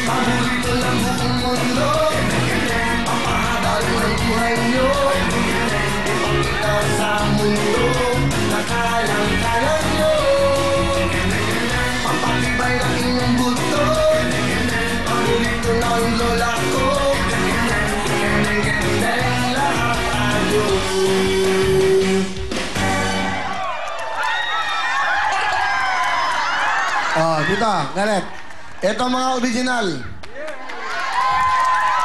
Paborito ng buong mundo. Papahaba rin ang buhay nyo. Ipakita sa mundo. Nakalang-kalang nyo. Papatibay ng inyong buto. Paborito ng lola ko. Gandeng lahat tayo. Oh, dito, galit. Ito mga original.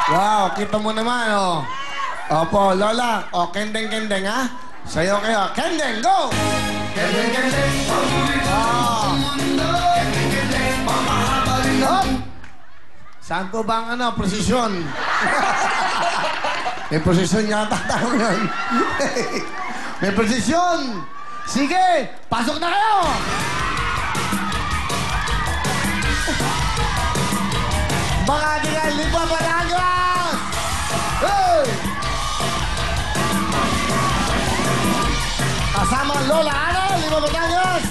Wow, kita mo naman, oh. Opo, Lola. Oh, kendeng-kendeng, ha? Sayo kayo. Kendeng, go! Kendeng-kendeng, paborito ng mundo. Kendeng-kendeng, papahaba rin ang... Saan po ba ang prosesyon? May prosesyon yata tayo yun. May prosesyon! Sige, pasok na kayo! Mga tingnan, Lipa Batangas! Hey! Kasama Lola Ana, Lipa Batangas!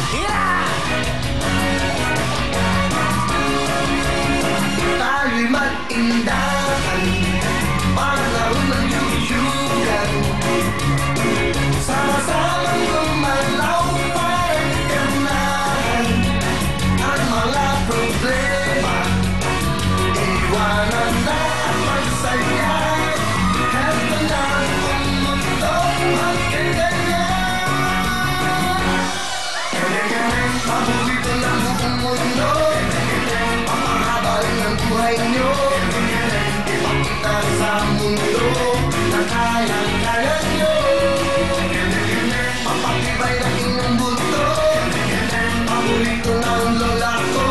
Yeah! Tayo'y mag-indahan, palaro ng yuyugan. Sama-samang gumalaw para ganahan ang mga problema. Iwanan na ang magsaya. Heto na ang mundo, magkagaya. Kaya-kaya, paborito ng buong mundo. Papahaba rin ang buhay nyo. Ipakita sa mundo na kayang-kaya nyo. Papatibay ng inyong buto. Paborito ng lola ko.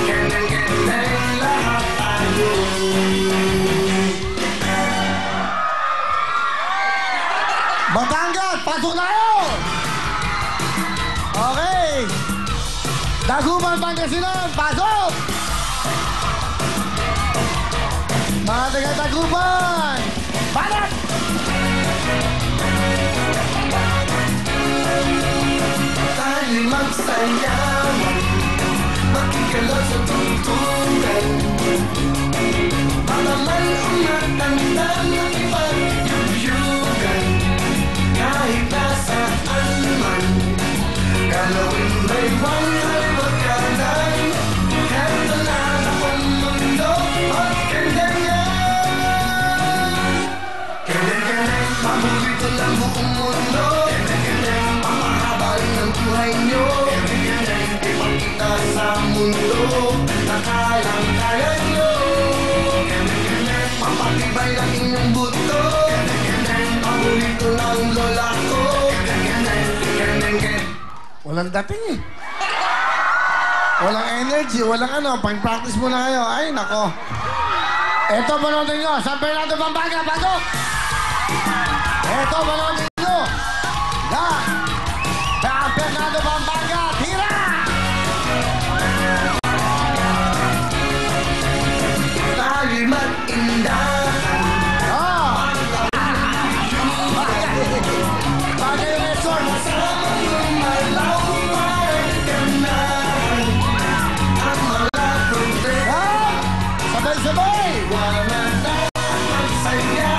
Kendeng-kendeng lahat tayo. Batangas, pasok na kayo! Okay! Dagupan, Pangasinan, pasok! Mga taga-Dagupan, balat! Tayo'y magsayawan, makikalaw sa tungtungan. Para man umatanda ng ipagyuyugan. Kahit nasaan man, galawin may wangay magkanan. Heto na ang mundo, magkagaya. Kendeng-kendeng, paborito ng buong mundo. Kendeng-kendeng, papahaba rin ang buhay nyo. Kendeng-kendeng, ipakita sa mundo na kayang-kaya nyo. Kendeng-kendeng, papatibay ng inyong buto. Kendeng-kendeng, paborito ng lola ko. Kendeng-kendeng. Walang dating eh. Walang energy, walang pang-practice muna kayo. Ay, nako. Eto, panoodin nyo. San Fernando, Pampanga, pasok! Eto, panoodin nyo. San Fernando, Pampanga, tira! Tayo'y mag-indahan. Bagay yung resort. Samang gumalaw para ganahan ang mga problema. Sabay-sabay! Iwanan na ang magsaya.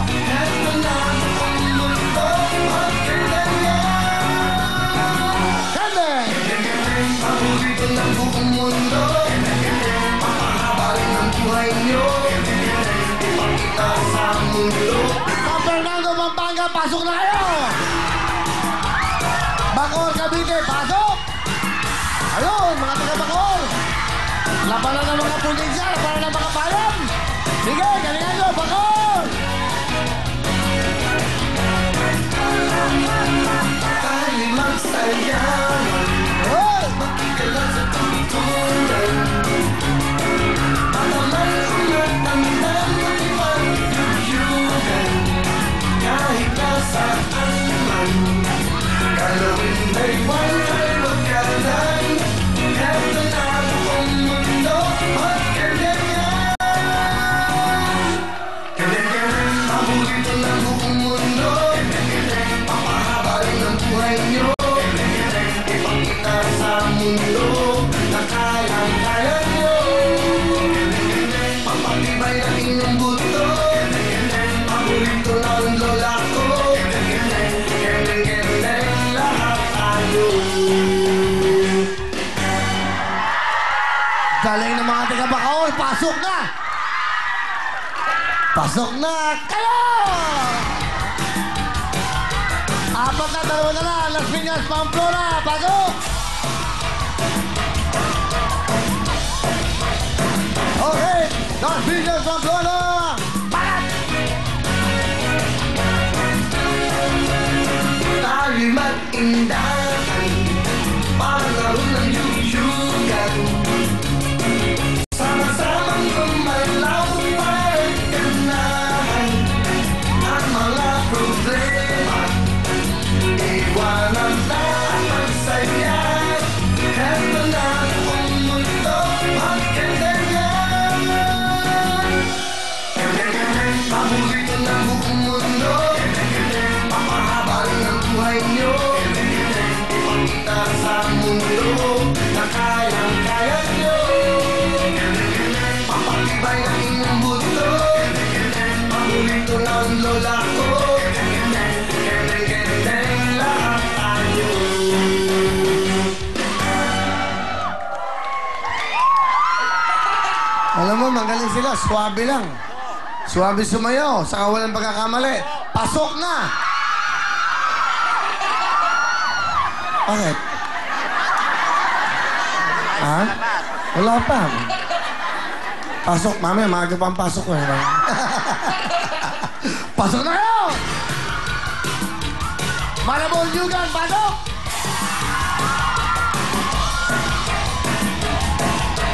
Heto na ang mundo, magkagaya. Kendeng! Kendeng-kendeng, paborito ng buong mundo. Kendeng-kendeng, papahaba rin ang buhay nyo. Kendeng-kendeng, ipakita sa mundo. San Fernando, Pampanga, pasok na kayo! Bacoor, Cavite, pasok! Ayun, mga taga-Bacoor! Labanan ng mga pulisya, labanan ng mga bayan! Sige, galingan nyo, Bacoor! Tayo'y magsayawan, makikalaw sa tungtungan. Para man umatanda ng ipagyuyugan. Kahit nasaan man, galawin may wangay magkanan. Heto na ang mundo, magkagaya. Pasok na! Pasok na kayo! Apat na, dalawa na lang. Las Piñas, Pamplona. Pasok! Okay. Las Piñas, Pamplona. Palat! Tayo'y mag-indahan, panahon ng yugyugan. Sama-samang gumalaw para ganahan ang mga problema. Iwanan lahat ang saya. Heto na ang mundo, magkandangan. Paborito ng buong mundo, papahaba rin ang buhay nyo. Ipakita sa mundo na kayang-kaya nyo. Papatibay ang inyong buto, paborito ng lola ko. Kenen-kenen lahat tayo. Alam mo, magaling sila. Swabe lang. Swabe sumayaw. Saka walang pagkakamali. Pasok na! Bakit? Ha? Wala pa. Pasok. Mamaya, maaga pa ang pasok ko. Pasok na kayo! Malabon Yugan, pasok!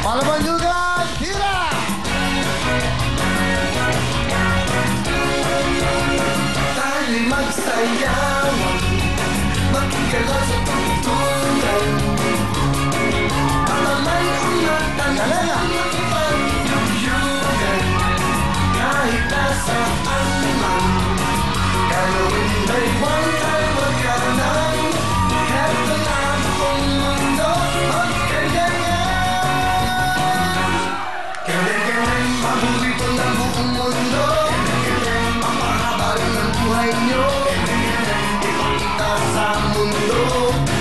Malabon Yugan, tira! Tayo'y magsayawan, magigalaw sa tugtugan. Patamay ang natanang magpag-yugyugan. Kahit nasaan man, gagawin may wangkay magkanan. Heto na ang mundo, magkandangan. Kenen-kenen, paborito ng buong mundo. Papahaba rin ang buhay nyo. Ipakita sa mundo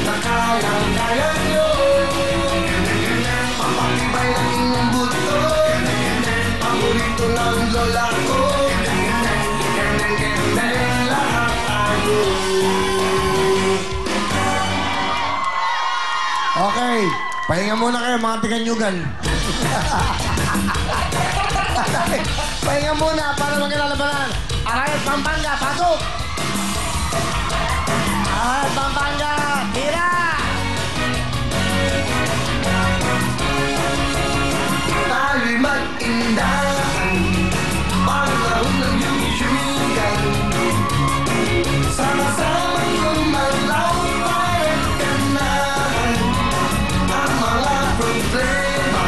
na kayang-kaya nyo. Papatibay ang inyong buto, paborito ng lola ko. Kenen-kenen lahat tayo. Okay. Pahinga muna kayo, mga tiganyugan. Pahinga muna para magkilalabanan. Arayat Pampanga, pasok! Arayat Pampanga, tira! Tayo'y mag-indahan, panahon ng yugyugan. Sama-samang gumalaw para ganahan ang mga problema.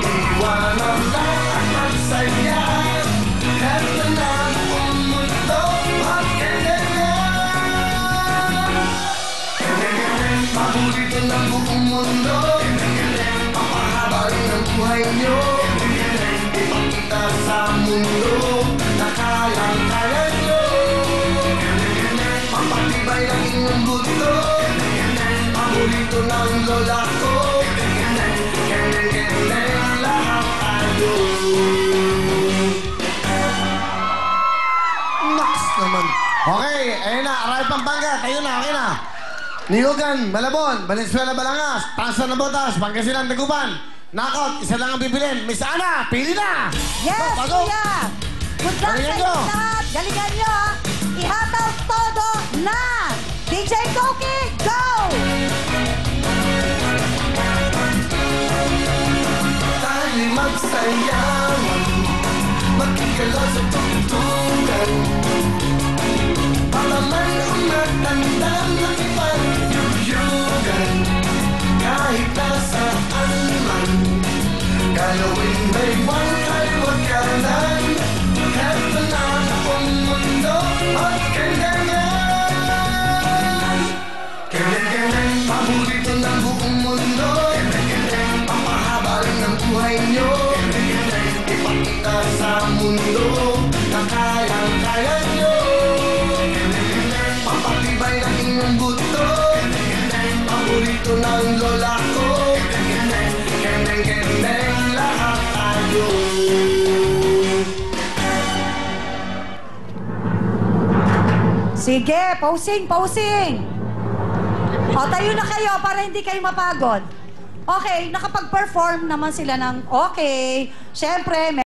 Iwanan lahat ang saya. Heto na ang mundo, magkandangan. Kenen-kenen, paborito ng buong mundo. Papahaba rin ang buhay nyo. Ipakita sa mundo na kayang-kaya nyo. Papatibay ang inyong buto, paborito ng lola ko. Kenen-kenen lahat tayo. Naks naman. Okay, ayun na. Arayat Pampanga, tayo na, okay na. Niyugan, Malabon, Valenzuela, Balangas, Tansa na Botas, Pangasinan, Taguban. Knockout, isa lang ang bibilin. Miss Ana, pili na! Yes, Pasok! kuya! Good luck sa Galingan inyo nyo! lahat! Galingan nyo, ha! Ihataw todo na! DJ Koki, go! Tayo'y magsayawan, magigalaw sa tugtugan. Patamay ang natandang nakipag-yugyugan. Kahit nasaan man, galawin may wangkay wagkanan. Heto na ang mundo, magkandangan. Kenen-kenen, paborito ng buong mundo. Papahaba rin ang buhay nyo. Ipakita sa mundo na kayang-kaya nyo. Papatibay ang inyong buto, paborito ng lola ko. Kenen-kenen lahat tayo. Sige, posing. O, tayo na kayo para hindi kayo mapagod. Okay, nakapag-perform naman sila ng okay. Siyempre,